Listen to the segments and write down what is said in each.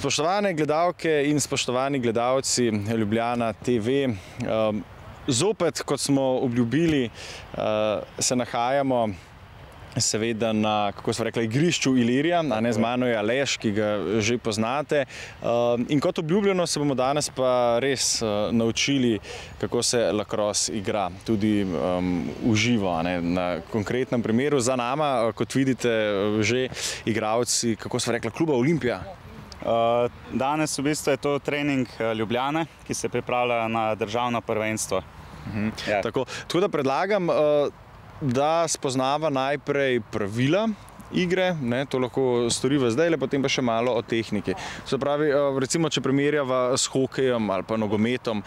Spoštovane gledalke in spoštovani gledalci Ljubljana TV, zopet, kot smo obljubili, se nahajamo seveda na, kako so rekli, igrišču Ilirija, a ne, z mano je Aleš, ki ga že poznate. In kot obljubljeno se bomo danes pa res naučili, kako se lacrosse igra, tudi v živo, a ne, na konkretnem primeru. Za nama, kot vidite, že igralci, kako so rekli, kluba Olimpija. Danes v bistvu je to trening Ljubljane, ki se pripravlja na državno prvenstvo. Ja. Tako da predlagam, da spoznava najprej pravila igre, ne, to lahko storiva zdaj, potem pa še malo o tehniki. Se pravi, recimo, če primerjava s hokejem ali pa nogometom,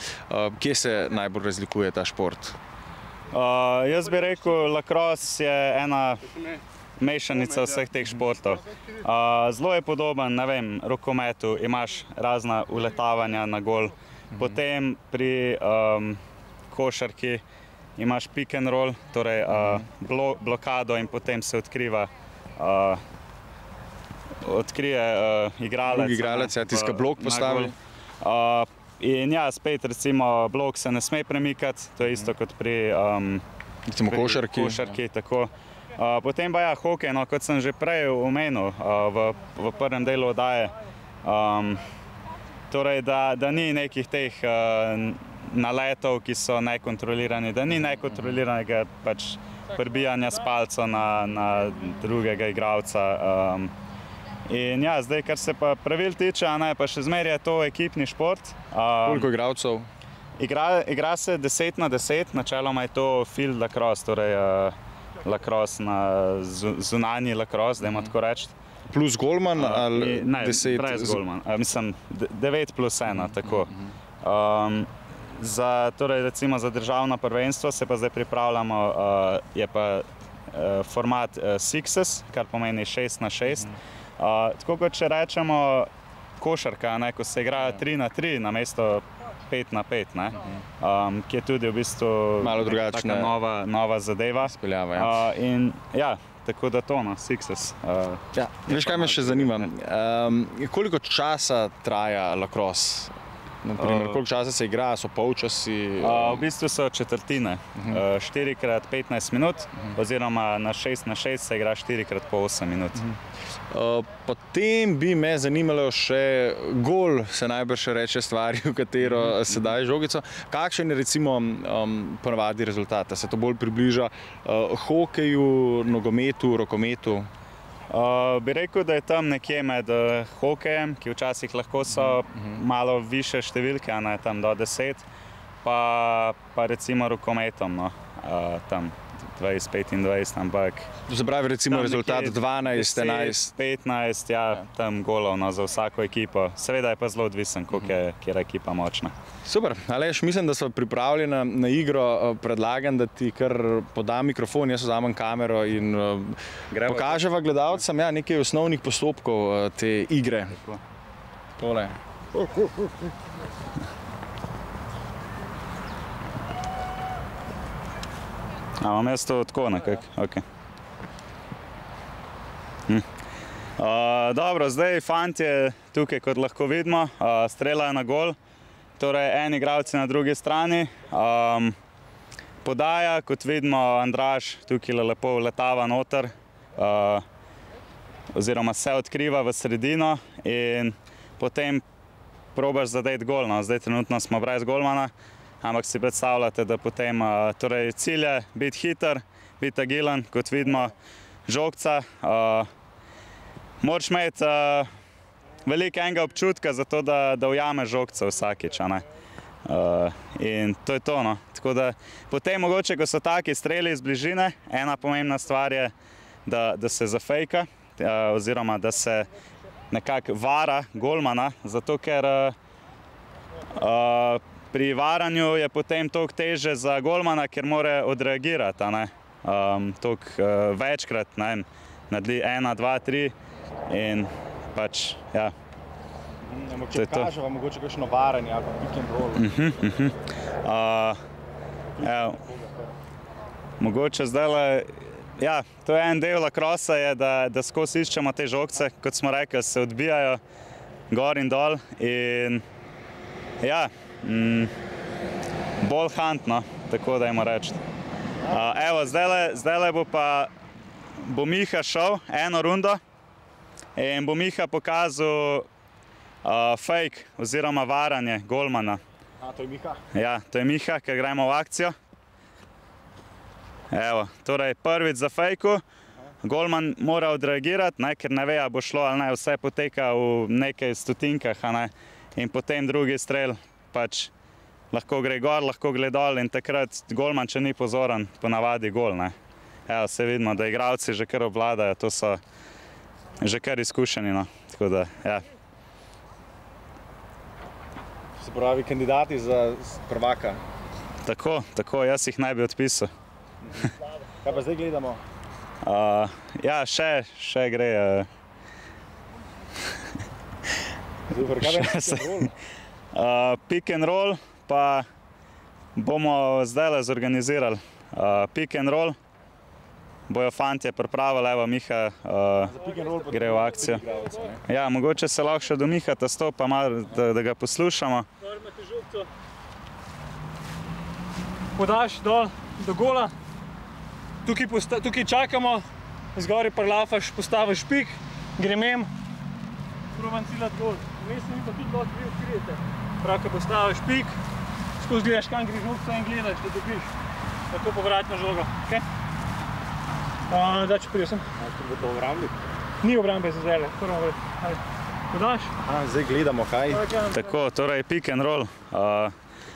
kje se najbolj razlikuje ta šport? Jaz bi rekel, lacrosse je ena mešanica vseh teh športov. Zelo je podoben, ne vem, rokometu, imaš razna uletavanja na gol. Potem pri košarki imaš pick and roll, torej blokado in potem se odkrije igralec. Drugi igralec, ja, tiska blok postavi. In ja, spet recimo blok se ne sme premikati, to je isto kot pri košarki, tako. Potem pa ja, hokej, no, kot sem že prej omenil v prvem delu oddaje, torej, da ni nekih teh naletov, ki so nekontrolirani, da ni nekontroliranega pač prbijanja s palco na drugega igralca. In ja, zdaj, kar se pa pravil tiče, pa še zmeraj je to ekipni šport. Koliko igralcev? Igra se 10 na 10, načeloma je to field lacrosse, torej lacrosse na zunanji lacrosse, dajmo tako reči. Plus golman ali 10? Ne, brez golman. Mislim, 9 plus 1, tako. Torej, recimo za državno prvenstvo se pa zdaj pripravljamo, je pa format sixes, kar pomeni 6 na 6. Tako kot če rečemo košarka, ko se igra 3 na 3 namesto 5 na 5, ki je tudi v bistvu malo drugačna nova zadeva. Speljava, ja. In ja, tako da to, sixes. Ja, veš, kaj me še zanima? Koliko časa traja lacrosse? Naprimer, koliko časa se igra, so polčasi? V bistvu so četrtine, 4x15 minut, oziroma na 6 na 6 se igra 4x po 8 minut. Potem bi me zanimalo še gol, se najbrž reče stvari, v katero se daje žogico. Kakšen je recimo ponavadi rezultat? Se to bolj približa hokeju, nogometu, rokometu? Bi rekel, da je tam nekje med hokejem, ki včasih lahko so malo više številke, tam do 10, pa recimo rokometom, tam 20-25, ampak... To se pravi recimo rezultat 12, 11? 15, ja, tam golov za vsako ekipo. Seveda je pa zelo odvisen, koliko je kjera ekipa močna. Super, Aleš, mislim, da smo pripravljeni na igro. Predlagam, da ti kar podam mikrofon, jaz vzamem kamero in pokaževa gledalcem nekaj osnovnih postopkov te igre. Tole. Imam jaz to tako nekako, ok. Dobro, zdaj fantje tukaj, kot lahko vidimo, streljajo na gol. Torej, en igralec na drugi strani. Podaja, kot vidimo, Andraž tukaj lepo letava noter, oziroma se odkriva v sredino in potem probaš zadeti gol. Zdaj trenutno smo brez golmana, ampak si predstavljate, da potem, torej cilj je biti hiter, biti agilen, kot vidimo, žogca. Moraš imeti veliko enega občutka za to, da ujameš žogca vsakič. In to je to. Tako da potem mogoče, ko so taki streli iz bližine, ena pomembna stvar je, da se zafejka, oziroma da se nekako vara golmana, zato ker pri varanju je potem toliko teže za golmana, ker mora odreagirati. Toliko večkrat, naredi 1, 2, 3 in pač, ja. Če kaževa mogoče kakšno varanje ali pa pick and roll. Mogoče zdajle, ja, to je en del lacrossa, da skozi iščemo te žogce, kot smo rekli, se odbijajo. gor in dol. In ja, bolj hunt, no, tako da jim reči. Evo, zdajle bo Miha šel eno rundo in bo Miha pokazal fake oziroma varanje golmana. To je Miha? Ja, to je Miha, ker gremo v akcijo. Evo, torej prvič za fejku. Golman mora odreagirati, ker ne ve, a bo šlo ali ne, vse poteka v nekaj stotinkah, in potem drugi strel pač lahko gre gor, lahko gre dol in takrat golman, če ni pozoren, ponavadi gol, ne. Evo, se vidimo, da igralci že kar obvladajo, to so že kar izkušeni, no, tako da, ja. Se pravi, kandidati za prvaka. Tako, jaz jih naj bi odpisal. Kaj pa zdaj gledamo? Ja, še gre. Super, kaj pa pick and roll? Pick and roll pa bomo zdajle zorganizirali. Pick and roll bojo fantje pripravili, evo Miha gre v akcijo. Ja, mogoče se lahko še do Miha stopa malo, da ga poslušamo. Podaš dol do gola. Tukaj čakamo, zgori prelafaš, postaviš pik, gremem, proban ciljati gol. Vmesno mi pa tudi dosti vi odkrijete. Prav, ko postaviš pik, skozi gledaš, kam greš žogco in gledaš, da dobiš. Tako povratno žogo. Da, če prijem sem. Bo to obrambi? Ni obrambe za zdajle, prvo vred. Podaš? Zdaj gledamo, kaj? Tako, torej pick and roll.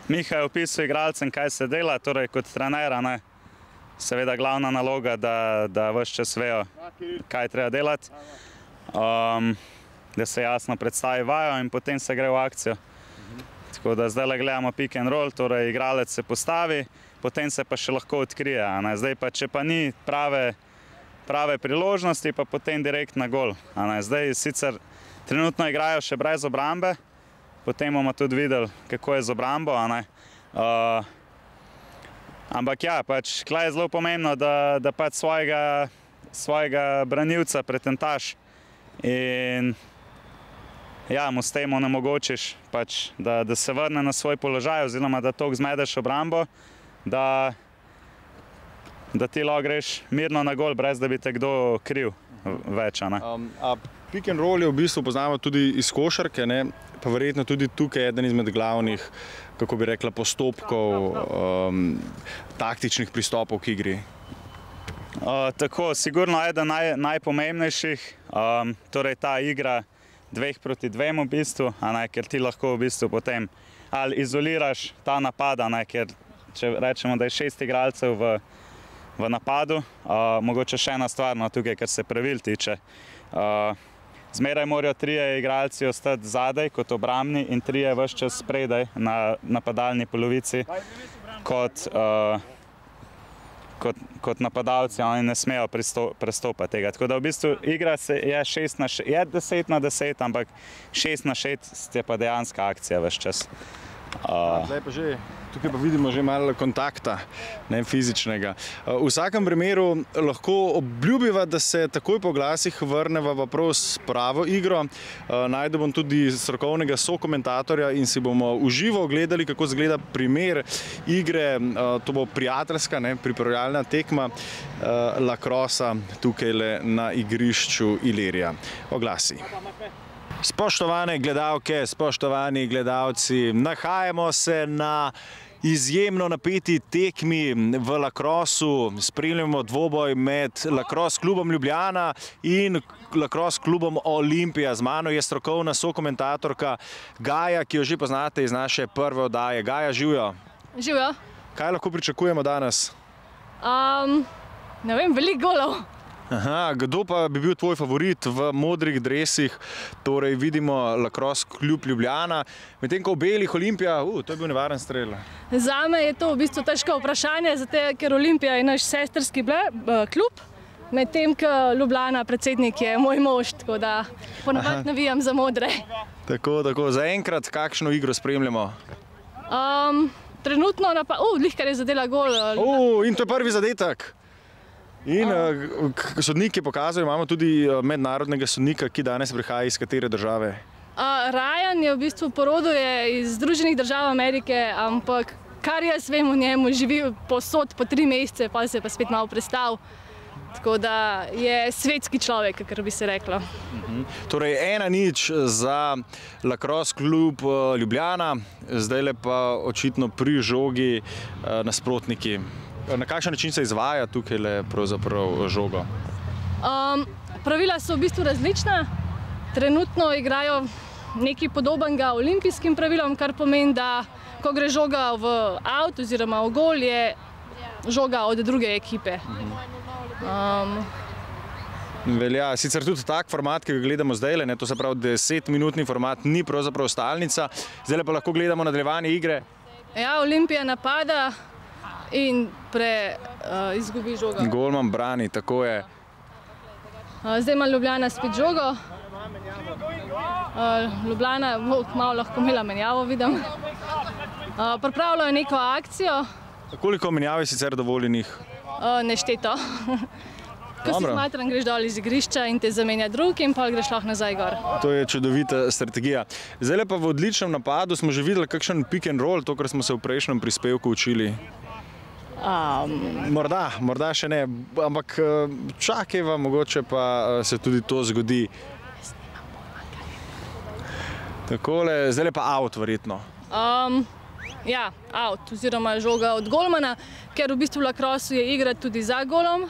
Miha je opisal igralcem, kaj se dela, torej kot trenera, ne. Seveda glavna naloga, da ves čas vejo, kaj treba delati, da se jasno predstavi vajo in potem se gre v akcijo. Tako da zdaj gledamo pick and roll, torej igralec se postavi, potem se pa še lahko odkrije. Zdaj pa, če pa ni prave priložnosti, pa potem direkt na gol. Zdaj sicer trenutno igrajo še brez obrambe, potem bomo tudi videli, kako je z obrambo. Ampak ja, pač tukaj je zelo pomembno, da pač svojega branilca pretentaš in ja, mu s tem onemogočiš, pač, da se vrne na svoj položaj oziroma da toliko zmedeš obrambo, da ti lahko greš mirno na gol, brez da bi te kdo kriv več. Pick and roll je v bistvu poznamo tudi iz košarke, pa verjetno tudi tukaj eden izmed glavnih, kako bi rekla, postopkov, taktičnih pristopov k igri. Tako, sigurno eden najpomembnejših, torej ta igra 2 proti 2 v bistvu, ker ti lahko v bistvu potem ali izoliraš ta napad, ker če rečemo, da je 6 igralcev v napadu, mogoče še ena stvar tukaj, kar se pravil tiče. Zmeraj morajo 3 igralci ostati zadaj kot obrambni in 3 ves čas spredaj na napadalni polovici kot napadalci, oni ne smejo prestopati tega. Tako da v bistvu igra je 10 na 10, ampak 6 na 6 je pa dejanska akcija ves čas. Tukaj pa vidimo že malo kontakta, fizičnega. V vsakem primeru lahko obljubiva, da se takoj po glasih vrneva v pravo igro. Najdel bom tudi strokovnega sokomentatorja in si bomo v živo ogledali, kako izgleda primer igre. To bo prijateljska, pripravljalna tekma lacrossa tukaj na igrišču Ilirija. Oglasi. Spoštovane gledalke, spoštovani gledalci, nahajamo se na izjemno napeti tekmi v lacrossu. Spremljamo dvoboj med Lacrosse klubom Ljubljana in Lacrosse klubom Olimpija. Z mano je strokovna sokomentatorka Gaja, ki jo že poznate iz naše prve oddaje. Gaja, živjo. Živjo. Kaj lahko pričakujemo danes? Ne vem, veliko golov. Kdo pa bi bil tvoj favorit v modrih dresih? Torej vidimo Lacrosse klub Ljubljana, medtem ko v belih Olimpija, to je bil nevaren strel. Zame je to v bistvu težko vprašanje, zato ker Olimpija je naš sestrski klub, medtem ko Ljubljana predsednik je moj mož, tako da ponavadi navijam za modre. Tako, zaenkrat kakšno igro spremljamo? Trenutno Lihkar je zadela gol. In to je prvi zadetek. In sodnik je pokazal, imamo tudi mednarodnega sodnika, ki danes prihaja iz katere države? Ryan je v bistvu porodil iz Združenih držav Amerike, ampak kar jaz vem o njemu, živi povsod po 3 mesece, pa se je pa spet malo prestal. Tako da je svetski človek, kar bi se reklo. Torej 1-0 za Lacrosse klub Ljubljana, zdajle pa očitno pri žogi nasprotniki. Na kakšen način se izvaja tukaj pravzaprav žogo? Pravila so v bistvu različna. Trenutno igrajo nekaj podobnega olimpijskim pravilom, kar pomeni, da ko gre žoga v out oziroma v gol, je žoga od druge ekipe. Velja sicer tudi tak format, ki ga gledamo zdajle, to se pravi 10-minutni format, ni pravzaprav stalnica. Zdajle pa lahko gledamo nadaljevanje igre. Ja, Olimpija napada in izgubi žogo. Golman brani, tako je. Zdaj ima Ljubljana spet žogo. Ljubljana bo malo lahko imela menjavo, vidim. Pripravljajo neko akcijo. Koliko menjav je sicer dovoljenih? Nešteto. Ko si smatran, greš dol iz igrišča in te zamenja drug in pol greš lahko nazaj gor. To je čudovita strategija. Zdaj pa v odličnem napadu smo že videli kakšen pick and roll, to, kar smo se v prejšnjem prispevku učili. Morda še ne, ampak čakajva, mogoče pa se tudi to zgodi. Takole, zdaj pa out verjetno. Ja, out oziroma žoga od golmana, ker v bistvu v lacrossu je igra tudi za golom.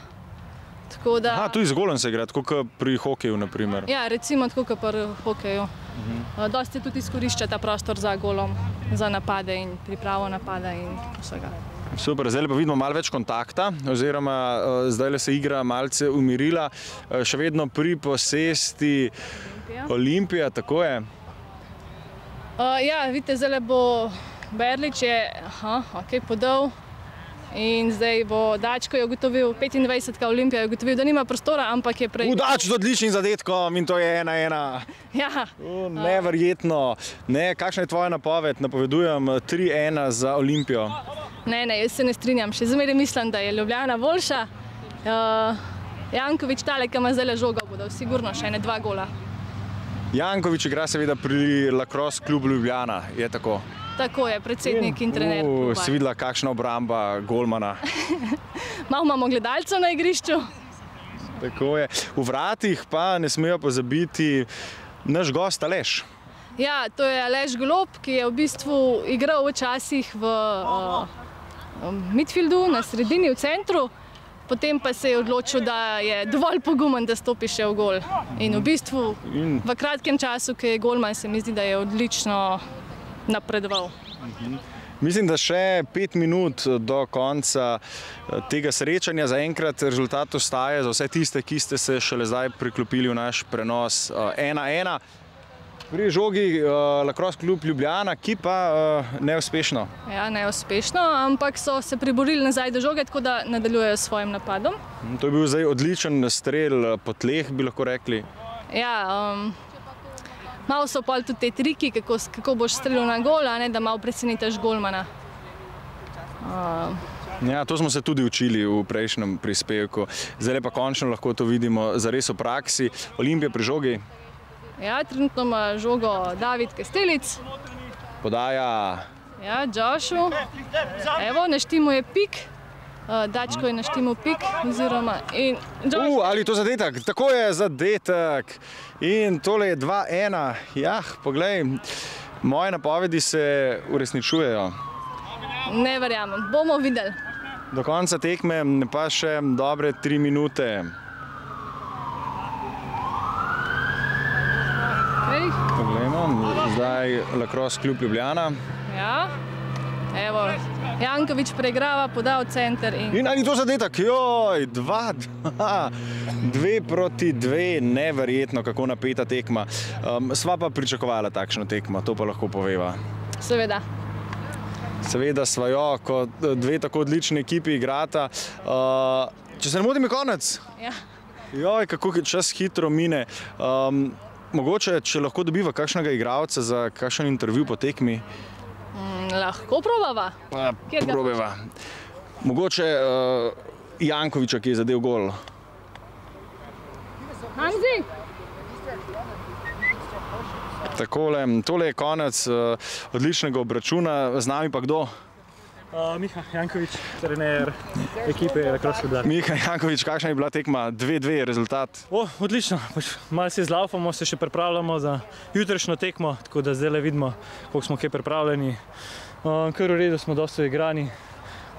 Tudi z golom se igra, tako kot pri hokeju, na primer. Ja, recimo tako kot pri hokeju. Dosti tudi izkorišča ta prostor za golom, za napade in pripravo napada in vsega. Super, zdaj pa vidimo malo več kontakta, oziroma zdaj se igra malce umirila, še vedno pri posesti Olimpija, tako je? Ja, vidite, zdaj bo Berlič je podal in zdaj bo Dačko je ugotovil, 25. Olimpija je ugotovil, da nima prostora, ampak je prej... Dač z odličnim zadetkom in to je 1-1. Ja. Neverjetno. Kakšna je tvoja napoved? Napovedujem 3-1 za Olimpijo. Ne, jaz se ne strinjam. Še zmeraj mislim, da je Ljubljana boljša. Janković tale, ki ima zdaj žogo, bodo sigurno še 2 gola. Janković igra seveda pri Lacrosse klubu Ljubljana, je tako? Tako je, predsednik in trener kluba. Si videla, kakšna obramba golmana? Malo imamo gledalcev na igrišču. Tako je. V vratih pa ne smejo pozabiti naš gost Aleš. Ja, to je Aleš Golob, ki je v bistvu igral včasih v midfieldu, na sredini, v centru. Potem pa se je odločil, da je dovolj pogumen, da stopi še v gol. In v bistvu v kratkem času, ki je golman, se mi zdi, da je odlično napredoval. Mislim, da še 5 minut do konca tega srečanja. Zaenkrat rezultat ostaja za vse tiste, ki ste se šele zdaj priklopili v naš prenos 1-1. Pri žogi Lacrosse klub Ljubljana, ki pa neuspešno. Ja, neuspešno, ampak so se priborili nazaj do žoge, tako da nadaljujejo s svojim napadom. To je bil zdaj odličen strel po tleh, bi lahko rekli. Ja, malo so pol tudi te triki, kako boš strelil na gol, da malo presenetiš golmana. Ja, to smo se tudi učili v prejšnjem prispevku. Zdaj pa končno lahko to vidimo zares v praksi. Olimpija pri žogi. Ja, trenutno ima žogo David Kastelic. Podaja. Ja, Joshu. Evo, naštimo je pik. Dačko je naštimo pik. Ali to zadetek? Tako je zadetek. In tole je 2-1. Ja, poglej, moje napovedi se uresničujejo. Ne verjamem, bomo videli. Do konca tekme pa še dobre 3 minute. Poglejmo, zdaj Lacrosse klub Ljubljana. Ja, evo, Janković preigrava, podal center in... In ali to zadetek? Joj, 2 proti 2, neverjetno, kako napeta tekma. Sva pa pričakovala takšno tekmo, to pa lahko poveva. Seveda. Seveda sva jo, ko 2 tako odlični ekipi igrata. Če se ne motim, je konec? Ja. Joj, kako čas hitro mine. Mogoče, če lahko dobiva kakšnega igralca za kakšen intervju po tekmi? Lahko probava. Probava. Mogoče Jankovića, ki je zadev gol. Hanzi? Takole, tole je konec odličnega obračuna. Z nami pa kdo? Miha Janković, trener ekipe Lacrosse Ljubljana. Miha Janković, kakšna je bila tekma? 2-2 rezultat. Odlično, malo se izlaufamo, se še pripravljamo za jutrišnjo tekmo, tako da zdaj vidimo, koliko smo kaj pripravljeni. Kar v redu, smo dosti igrani,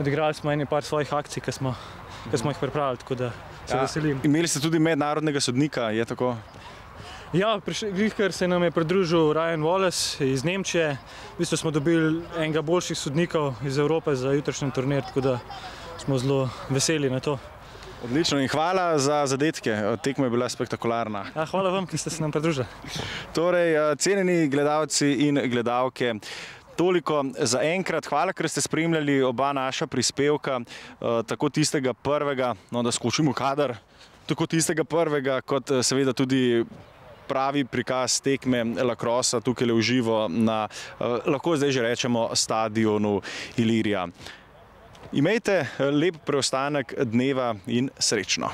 odigrali smo par svojih akcij, ki smo jih pripravili, tako da se veselim. Imeli ste tudi mednarodnega sodnika, je tako? Ja, ker se nam je pridružil Ryan Wallace iz Nemčije. V bistvu smo dobili enega boljših sodnikov iz Evrope za jutrišnji turnir, tako da smo zelo veseli na to. Odlično in hvala za zadetke. Tekma je bila spektakularna. Ja, hvala vam, ki ste se nam pridružili. Torej, cenjeni gledalci in gledalke, toliko za enkrat. Hvala, ker ste spremljali oba naša prispevka, tako tistega prvega, no da skočimo kader, tako tistega prvega, kot seveda tudi pravi prikaz tekme lacrossa tukaj v živo na, lahko zdaj že rečemo, stadionu Ilirija. Imejte lep preostanek dneva in srečno.